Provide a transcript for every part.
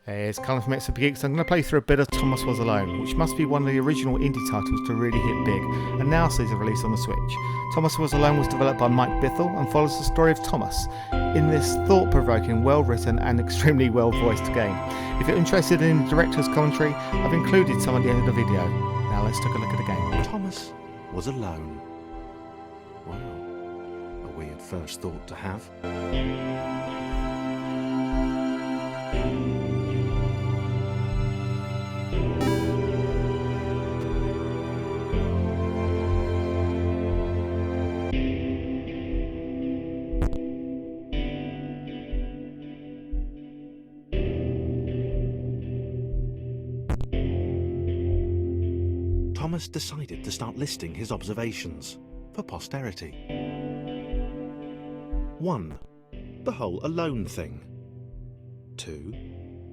Hey, it's Callum from Extra Geeks. I'm going to play through a bit of Thomas Was Alone, which must be one of the original indie titles to really hit big, and now sees a release on the Switch. Thomas Was Alone was developed by Mike Bithell and follows the story of Thomas in this thought-provoking, well-written and extremely well-voiced game. If you're interested in the director's commentary, I've included some at the end of the video. Now let's take a look at the game. Thomas was alone. Wow, a weird first thought to have. Thomas decided to start listing his observations for posterity. 1. The whole alone thing. 2.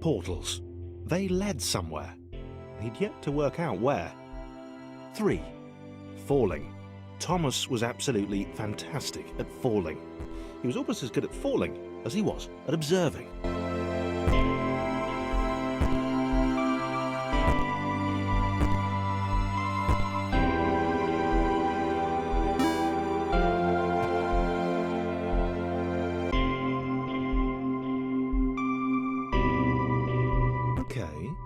Portals. They led somewhere. He'd yet to work out where. 3. Falling. Thomas was absolutely fantastic at falling. He was almost as good at falling as he was at observing.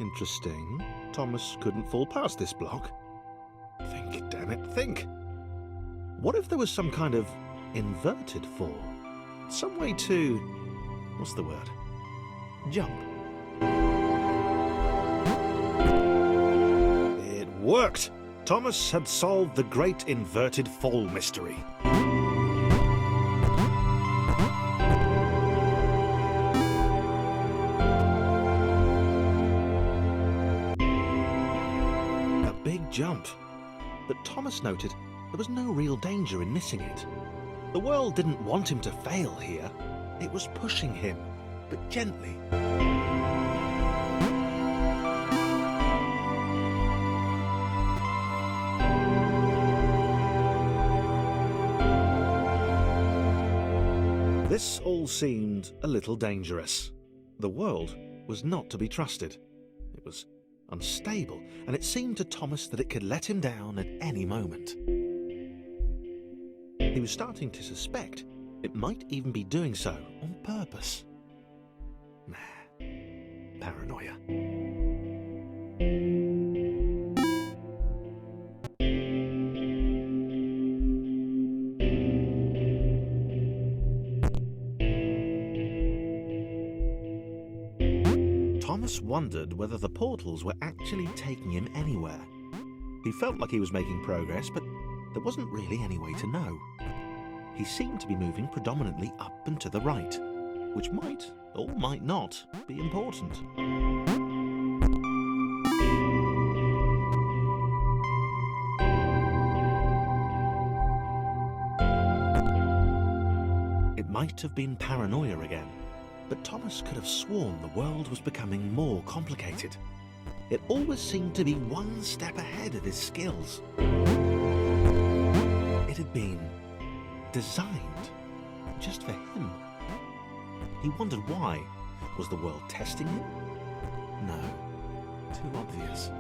Interesting. Thomas couldn't fall past this block. Think, damn it, think. What if there was some kind of inverted fall? Some way to... what's the word? Jump. It worked! Thomas had solved the great inverted fall mystery. Jump. But Thomas noted there was no real danger in missing it. The world didn't want him to fail here. It was pushing him, but gently. This all seemed a little dangerous. The world was not to be trusted. It was unstable, and it seemed to Thomas that it could let him down at any moment. He was starting to suspect it might even be doing so on purpose. Nah, paranoia. Thomas wondered whether the portals were actually taking him anywhere. He felt like he was making progress, but there wasn't really any way to know. He seemed to be moving predominantly up and to the right, which might, or might not, be important. It might have been paranoia again. But Thomas could have sworn the world was becoming more complicated. It always seemed to be one step ahead of his skills. It had been designed just for him. He wondered why. Was the world testing him? No, too obvious.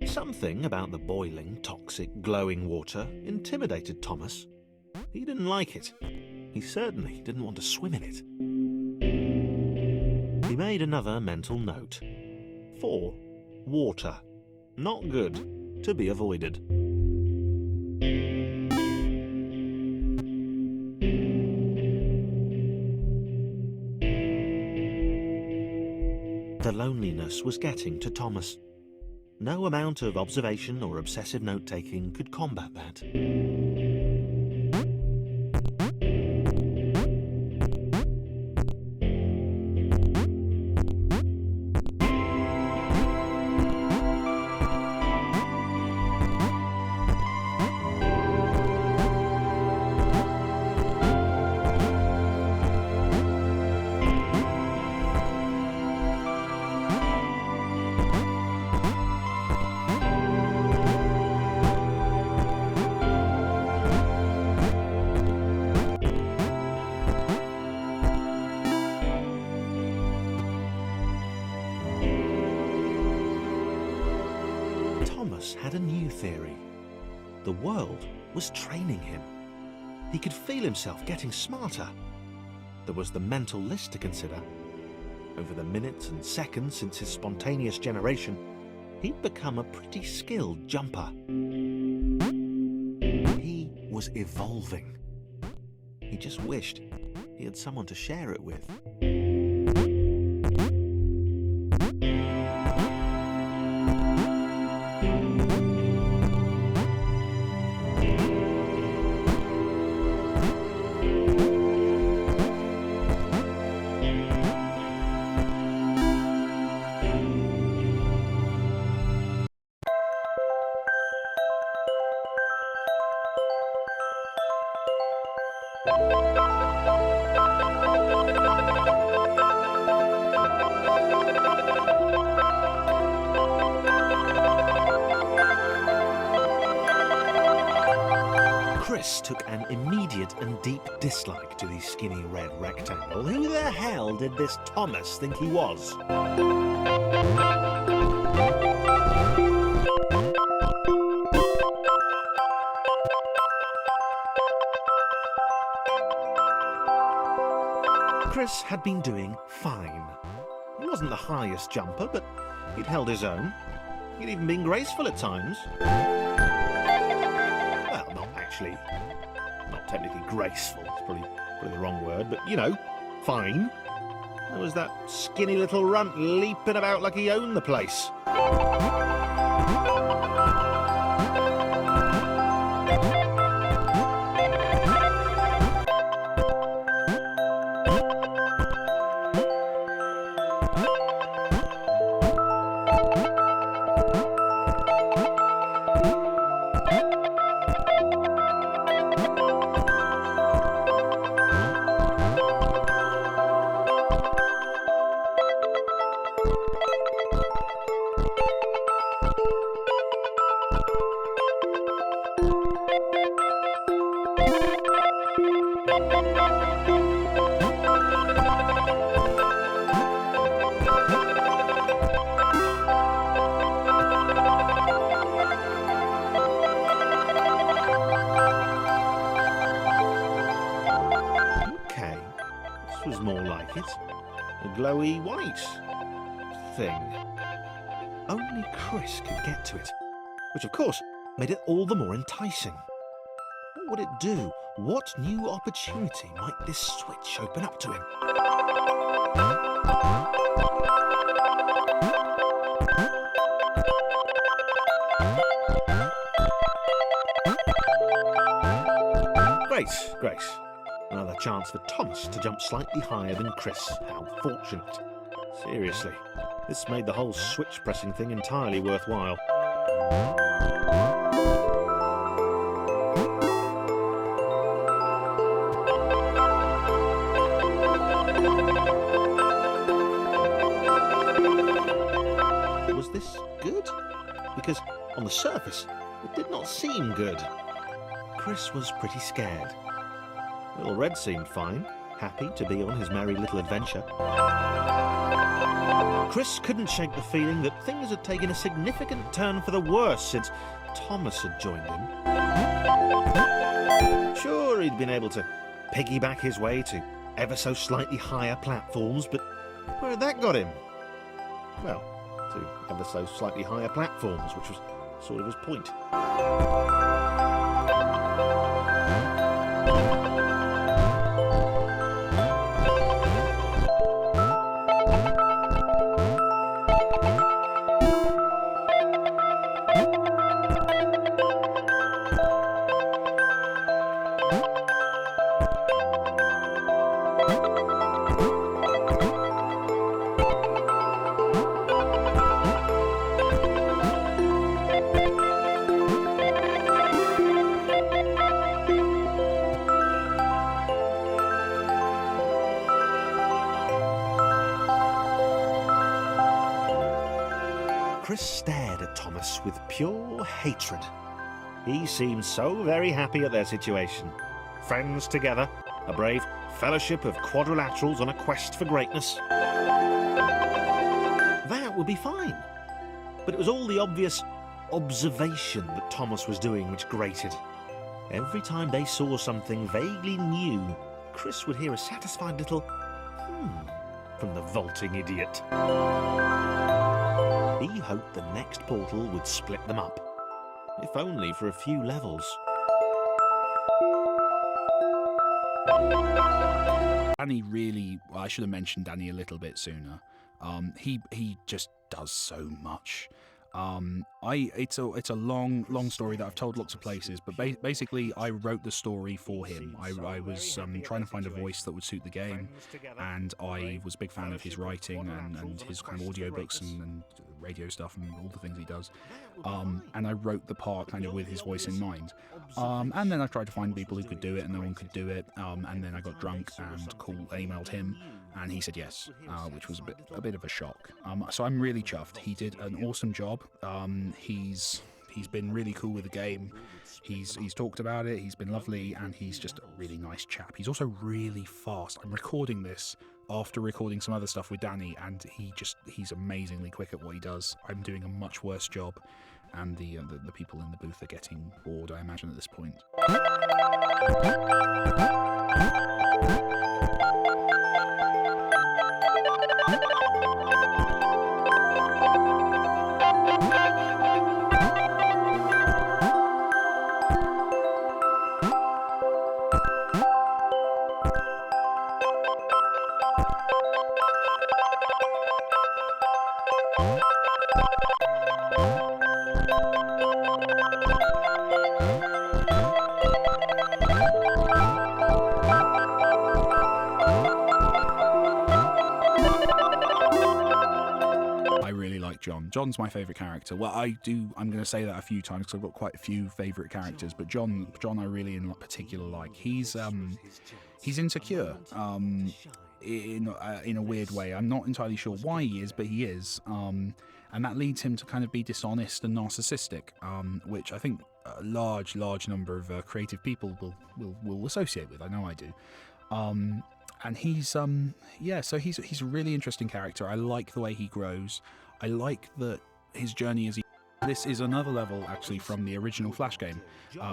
Something about the boiling, toxic, glowing water intimidated Thomas. He didn't like it. He certainly didn't want to swim in it. He made another mental note. 4. Water. Not good. To be avoided. The loneliness was getting to Thomas. No amount of observation or obsessive note-taking could combat that. had a new theory. The world was training him. He could feel himself getting smarter. There was the mental list to consider. Over the minutes and seconds since his spontaneous generation, he'd become a pretty skilled jumper. He was evolving. He just wished he had someone to share it with. Chris took an immediate and deep dislike to the skinny red rectangle. Who the hell did this Thomas think he was? Chris had been doing fine. He wasn't the highest jumper, but he'd held his own. He'd even been graceful at times. Well, not technically graceful, it's probably the wrong word, but, you know, fine. There was that skinny little runt leaping about like he owned the place. A glowy white thing. Only Chris could get to it, which of course made it all the more enticing. What would it do? What new opportunity might this switch open up to him? Grace. Another chance for Thomas to jump slightly higher than Chris. How fortunate. Seriously, this made the whole switch pressing thing entirely worthwhile. Was this good? Because on the surface, it did not seem good. Chris was pretty scared. Little Red seemed fine, happy to be on his merry little adventure. Chris couldn't shake the feeling that things had taken a significant turn for the worse since Thomas had joined him. Sure, he'd been able to piggyback his way to ever so slightly higher platforms, but where had that got him? Well, to ever so slightly higher platforms, which was sort of his point. Chris stared at Thomas with pure hatred. He seemed so very happy at their situation. Friends together, a brave fellowship of quadrilaterals on a quest for greatness. That would be fine. But it was all the obvious observation that Thomas was doing which grated. Every time they saw something vaguely new, Chris would hear a satisfied little from the vaulting idiot. He hoped the next portal would split them up, if only for a few levels. Danny really, well, I should have mentioned Danny a little bit sooner. He just does so much. It's a long story that I've told lots of places, but basically I wrote the story for him. I was trying to find a voice that would suit the game, and I was a big fan of his writing and his kind of audiobooks and radio stuff and all the things he does. And I wrote the part kind of with his voice in mind. And then I tried to find people who could do it, and no one could do it. And then I got drunk and emailed him, and he said yes, which was a bit of a shock. So I'm really chuffed. He did an awesome job. He's been really cool with the game. He's talked about it. He's been lovely, and he's just a really nice chap. He's also really fast. I'm recording this after recording some other stuff with Danny, and he's amazingly quick at what he does. I'm doing a much worse job, and the people in the booth are getting bored, I imagine, at this point. John's my favourite character. Well, I'm going to say that a few times because I've got quite a few favourite characters, but John I really in particular like. He's insecure in a weird way. I'm not entirely sure why he is, but he is. And that leads him to kind of be dishonest and narcissistic, which I think a large number of creative people will associate with. I know I do. And he's he's a really interesting character. I like the way he grows. I like that his journey is. This is another level actually from the original Flash game,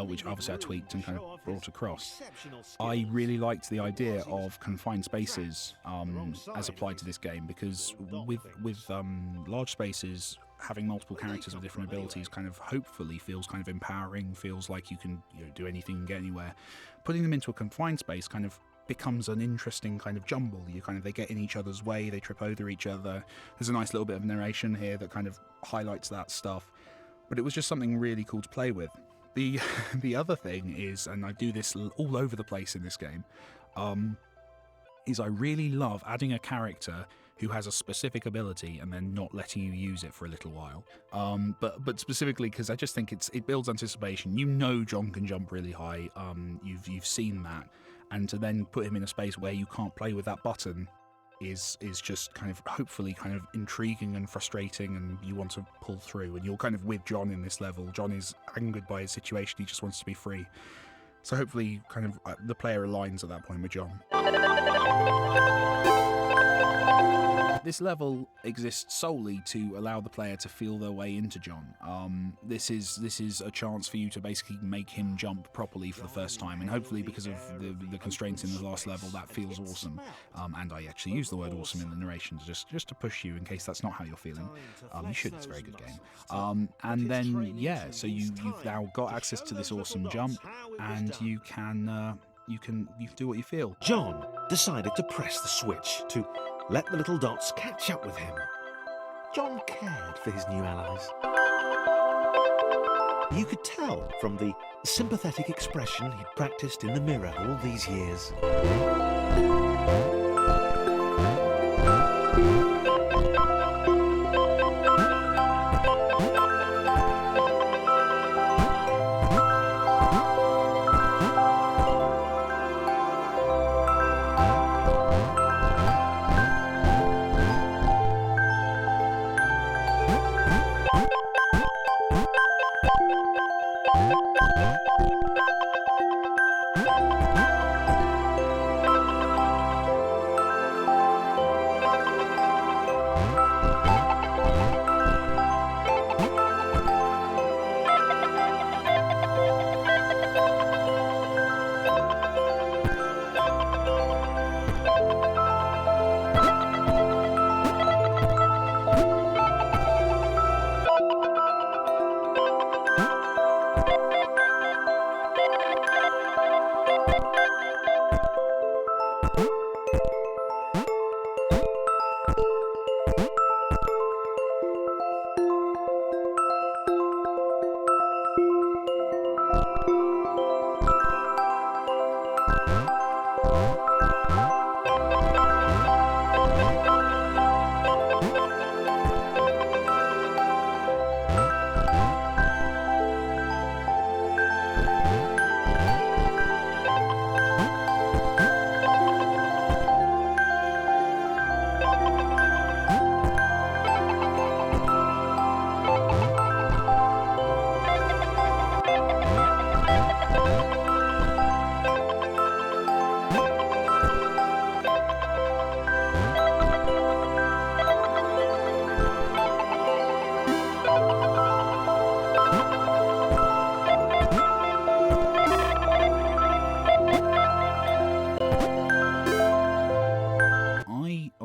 which obviously I tweaked and kind of brought across. I really liked the idea of confined spaces as applied to this game, because with large spaces, having multiple characters with different abilities kind of hopefully feels kind of empowering, feels like you can do anything and get anywhere. Putting them into a confined space kind of becomes an interesting kind of jumble. They get in each other's way, they trip over each other. There's a nice little bit of narration here that kind of highlights that stuff, but it was just something really cool to play with. The other thing is, and I do this all over the place in this game, is I really love adding a character who has a specific ability and then not letting you use it for a little while. But specifically because I just think it builds anticipation. John can jump really high. You've seen that. And to then put him in a space where you can't play with that button is just kind of hopefully kind of intriguing and frustrating, and you want to pull through. And you're kind of with John in this level. John is angered by his situation. He just wants to be free. So hopefully kind of the player aligns at that point with John. This level exists solely to allow the player to feel their way into John. This is a chance for you to basically make him jump properly for the first time, and hopefully because of the constraints in the last level, that feels awesome. And I actually use the word awesome in the narration just to push you in case that's not how you're feeling. You should, it's a very good game. And then, so you've now got access to this awesome jump, and you can do what you feel. John decided to press the switch to let the little dots catch up with him. John cared for his new allies. You could tell from the sympathetic expression he'd practiced in the mirror all these years.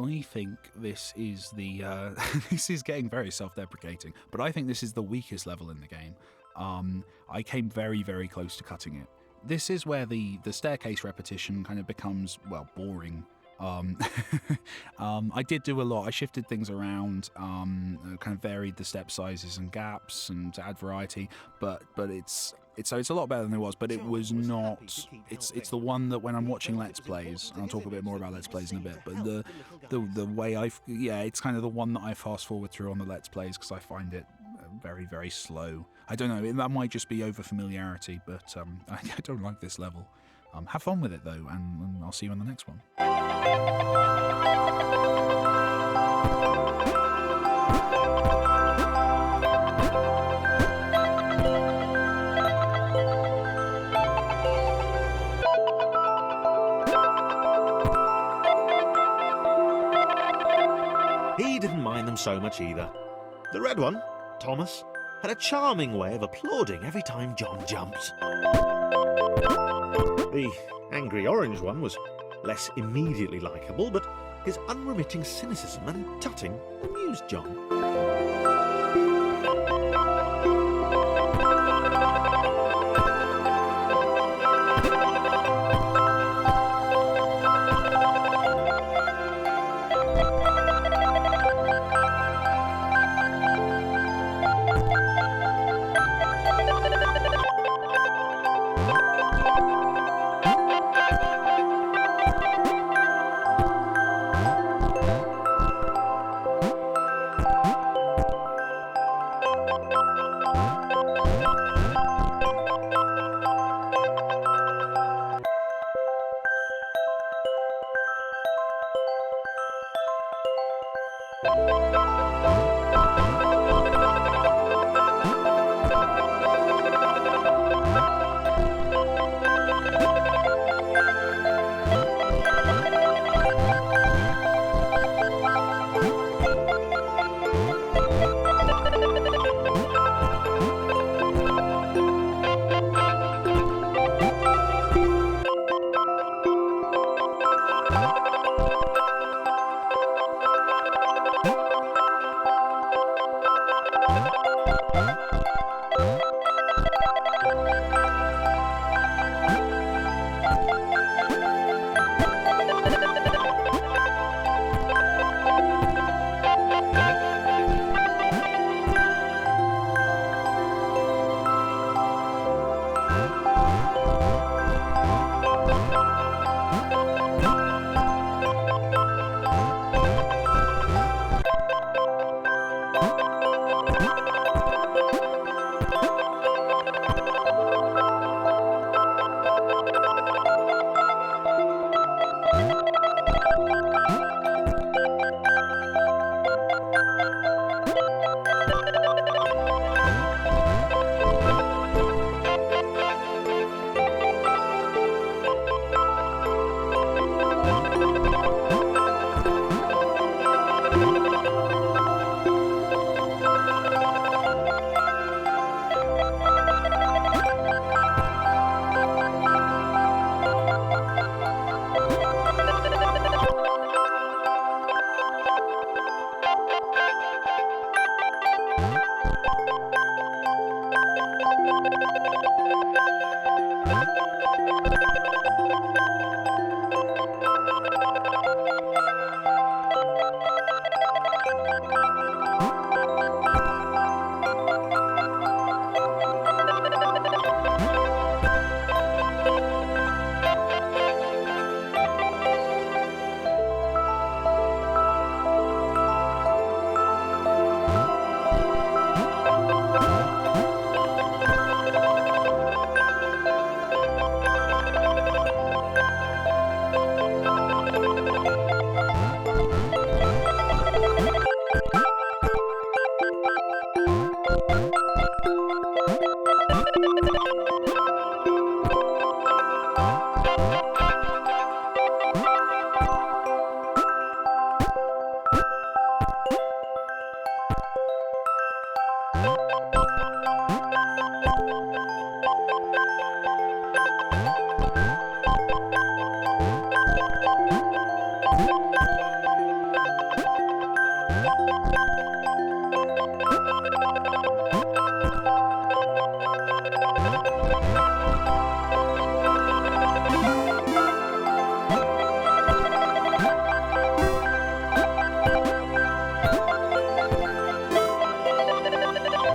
I think this is the this is getting very self-deprecating, but I think this is the weakest level in the game. I came very, very close to cutting it. This is where the staircase repetition kind of becomes, well, boring. I did do a lot. I shifted things around, kind of varied the step sizes and gaps, and to add variety. But it's a lot better than it was. But it was not. It's the one that when I'm watching Let's Plays, and I'll talk a bit more about Let's Plays in a bit. But the way it's kind of the one that I fast forward through on the Let's Plays because I find it very, very slow. I don't know. That might just be over familiarity, but I don't like this level. Have fun with it though, and I'll see you on the next one. He didn't mind them so much either. The red one, Thomas, had a charming way of applauding every time John jumped. The angry orange one was less immediately likeable, but his unremitting cynicism and tutting amused John.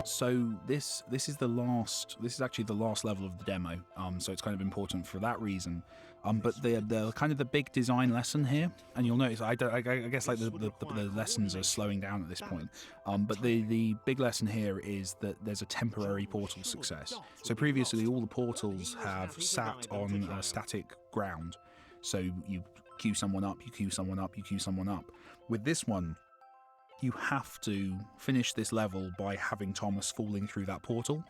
So this is the last. This is actually the last level of the demo. So it's kind of important for that reason. But the kind of the big design lesson here, and you'll notice I guess like the lessons are slowing down at this point. But the big lesson here is that there's a temporary portal success. So previously all the portals have sat on a static ground. So you queue someone up, you queue someone up, you queue someone up. With this one, you have to finish this level by having Thomas falling through that portal.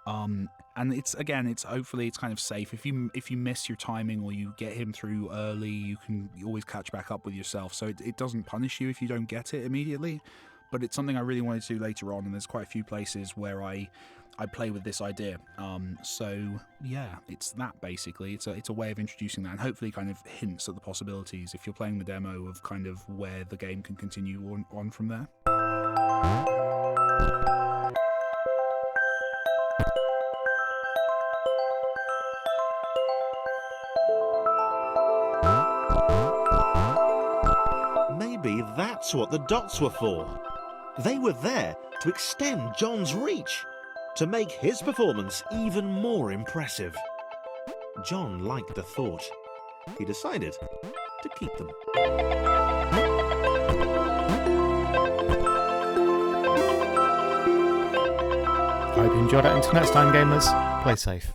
And it's hopefully it's kind of safe. If you miss your timing or you get him through early, you always catch back up with yourself. So it doesn't punish you if you don't get it immediately. But it's something I really wanted to do later on, and there's quite a few places where I play with this idea. So yeah, it's that basically. It's a way of introducing that, and hopefully kind of hints at the possibilities if you're playing the demo of kind of where the game can continue on from there. Maybe that's what the dots were for. They were there to extend John's reach, to make his performance even more impressive. John liked the thought. He decided to keep them. I hope you enjoyed it. Until next time, gamers, play safe.